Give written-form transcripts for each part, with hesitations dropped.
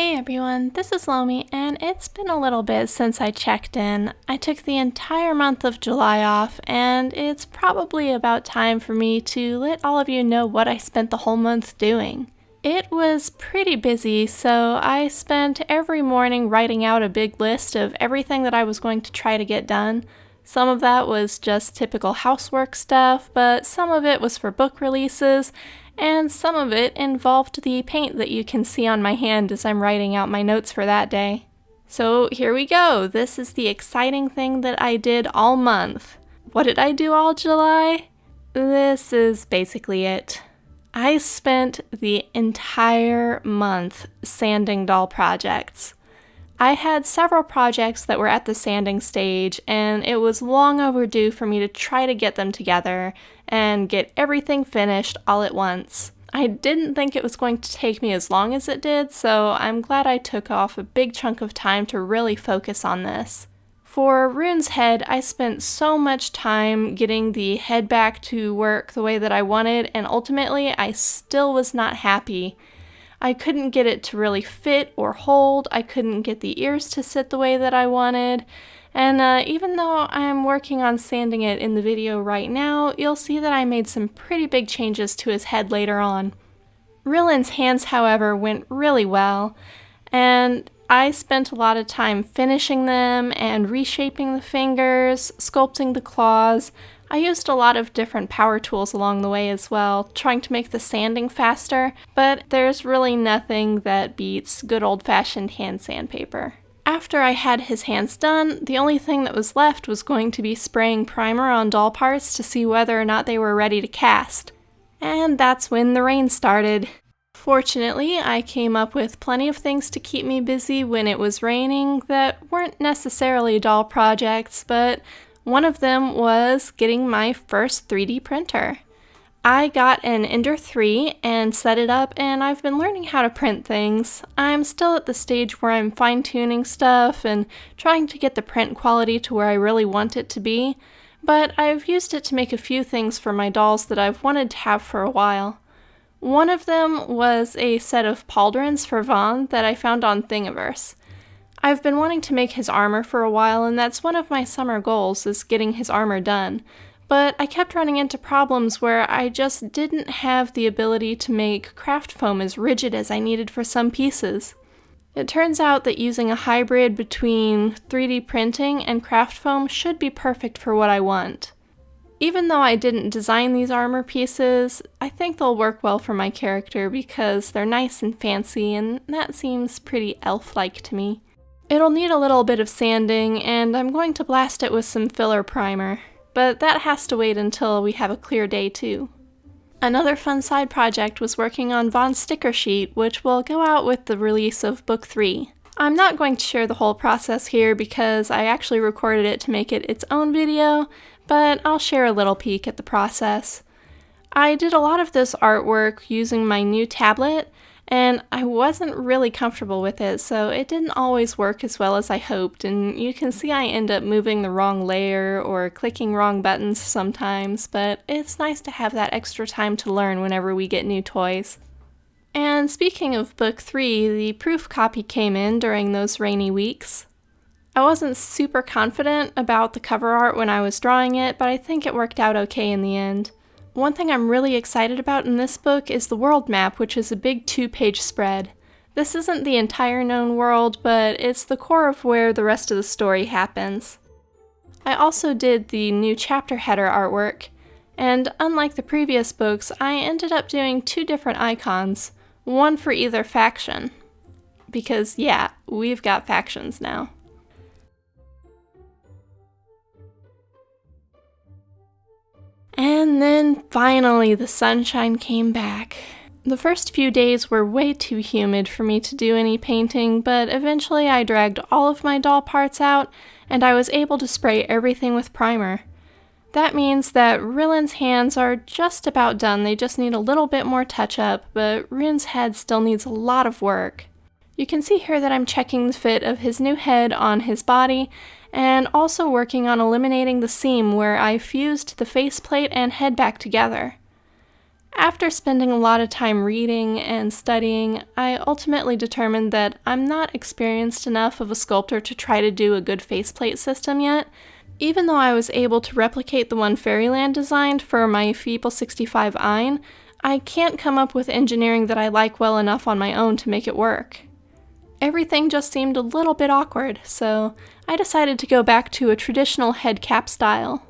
Hey everyone, this is Lomi, and it's been a little bit since I checked in. I took the entire month of July off, and it's probably about time for me to let all of you know what I spent the whole month doing. It was pretty busy, so I spent every morning writing out a big list of everything that I was going to try to get done. Some of that was just typical housework stuff, but some of it was for book releases, and some of it involved the paint that you can see on my hand as I'm writing out my notes for that day. So here we go. This is the exciting thing that I did all month. What did I do all July? This is basically it. I spent the entire month sanding doll projects. I had several projects that were at the sanding stage, and it was long overdue for me to try to get them together and get everything finished all at once. I didn't think it was going to take me as long as it did, so I'm glad I took off a big chunk of time to really focus on this. For Rune's head, I spent so much time getting the head back to work the way that I wanted, and ultimately I still was not happy. I couldn't get it to really fit or hold, I couldn't get the ears to sit the way that I wanted, and even though I'm working on sanding it in the video right now, you'll see that I made some pretty big changes to his head later on. Rhyllyn's hands, however, went really well, and I spent a lot of time finishing them and reshaping the fingers, sculpting the claws. I used a lot of different power tools along the way as well, trying to make the sanding faster, but there's really nothing that beats good old-fashioned hand sandpaper. After I had his hands done, the only thing that was left was going to be spraying primer on doll parts to see whether or not they were ready to cast. And that's when the rain started. Fortunately, I came up with plenty of things to keep me busy when it was raining that weren't necessarily doll projects, but one of them was getting my first 3D printer. I got an Ender 3 and set it up, and I've been learning how to print things. I'm still at the stage where I'm fine-tuning stuff and trying to get the print quality to where I really want it to be, but I've used it to make a few things for my dolls that I've wanted to have for a while. One of them was a set of pauldrons for Vaughn that I found on Thingiverse. I've been wanting to make his armor for a while, and that's one of my summer goals, is getting his armor done. But I kept running into problems where I just didn't have the ability to make craft foam as rigid as I needed for some pieces. It turns out that using a hybrid between 3D printing and craft foam should be perfect for what I want. Even though I didn't design these armor pieces, I think they'll work well for my character because they're nice and fancy, and that seems pretty elf-like to me. It'll need a little bit of sanding, and I'm going to blast it with some filler primer, but that has to wait until we have a clear day too. Another fun side project was working on Vaughn's sticker sheet, which will go out with the release of Book 3. I'm not going to share the whole process here because I actually recorded it to make it its own video, but I'll share a little peek at the process. I did a lot of this artwork using my new tablet, and I wasn't really comfortable with it, so it didn't always work as well as I hoped, and you can see I end up moving the wrong layer or clicking wrong buttons sometimes, but it's nice to have that extra time to learn whenever we get new toys. And speaking of Book 3, the proof copy came in during those rainy weeks. I wasn't super confident about the cover art when I was drawing it, but I think it worked out okay in the end. One thing I'm really excited about in this book is the world map, which is a big 2-page spread. This isn't the entire known world, but it's the core of where the rest of the story happens. I also did the new chapter header artwork, and unlike the previous books, I ended up doing 2 different icons, one for either faction. Because yeah, we've got factions now. And then finally the sunshine came back. The first few days were way too humid for me to do any painting, but eventually I dragged all of my doll parts out, and I was able to spray everything with primer. That means that Rhyllyn's hands are just about done, they just need a little bit more touch-up, but Rune's head still needs a lot of work. You can see here that I'm checking the fit of his new head on his body, and also working on eliminating the seam where I fused the faceplate and head back together. After spending a lot of time reading and studying, I ultimately determined that I'm not experienced enough of a sculptor to try to do a good faceplate system yet, even though I was able to replicate the one Fairyland designed for my Feeble 65 Ein. I can't come up with engineering that I like well enough on my own to make it work. Everything just seemed a little bit awkward, so I decided to go back to a traditional head cap style.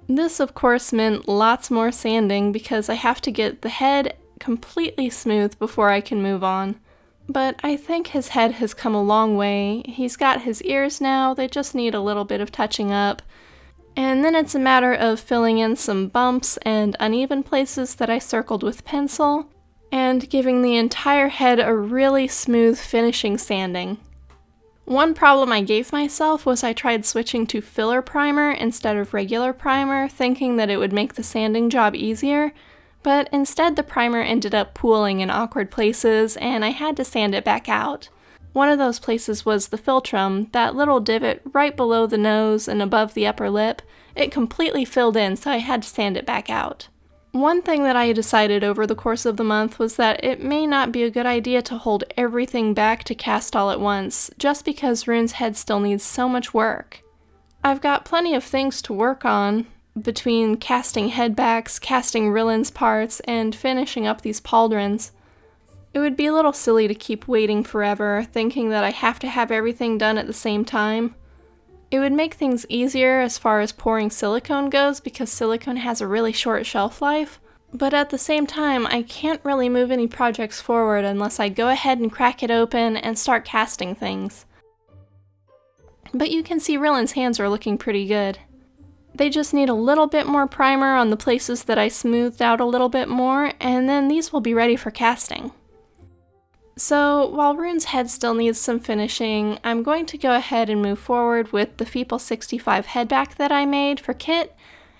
This, of course, meant lots more sanding because I have to get the head completely smooth before I can move on. But I think his head has come a long way. He's got his ears now, they just need a little bit of touching up. And then it's a matter of filling in some bumps and uneven places that I circled with pencil, and giving the entire head a really smooth finishing sanding. One problem I gave myself was I tried switching to filler primer instead of regular primer, thinking that it would make the sanding job easier, but instead the primer ended up pooling in awkward places and I had to sand it back out. One of those places was the philtrum, that little divot right below the nose and above the upper lip. It completely filled in, so I had to sand it back out. One thing that I decided over the course of the month was that it may not be a good idea to hold everything back to cast all at once, just because Rune's head still needs so much work. I've got plenty of things to work on, between casting headbacks, casting Rhyllyn's parts, and finishing up these pauldrons. It would be a little silly to keep waiting forever, thinking that I have to have everything done at the same time. It would make things easier as far as pouring silicone goes because silicone has a really short shelf life, but at the same time I can't really move any projects forward unless I go ahead and crack it open and start casting things. But you can see Rhyllyn's hands are looking pretty good. They just need a little bit more primer on the places that I smoothed out a little bit more, and then these will be ready for casting. So, while Rune's head still needs some finishing, I'm going to go ahead and move forward with the Feeble 65 headback that I made for Kit,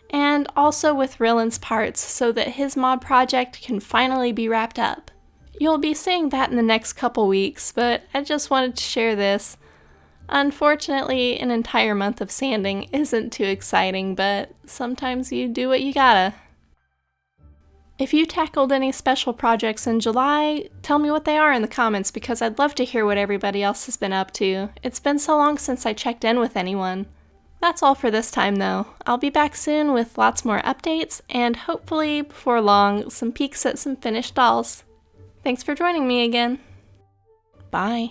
and also with Rhyllyn's parts so that his mod project can finally be wrapped up. You'll be seeing that in the next couple weeks, but I just wanted to share this. Unfortunately, an entire month of sanding isn't too exciting, but sometimes you do what you gotta. If you tackled any special projects in July, tell me what they are in the comments because I'd love to hear what everybody else has been up to. It's been so long since I checked in with anyone. That's all for this time though. I'll be back soon with lots more updates and hopefully before long some peeks at some finished dolls. Thanks for joining me again. Bye.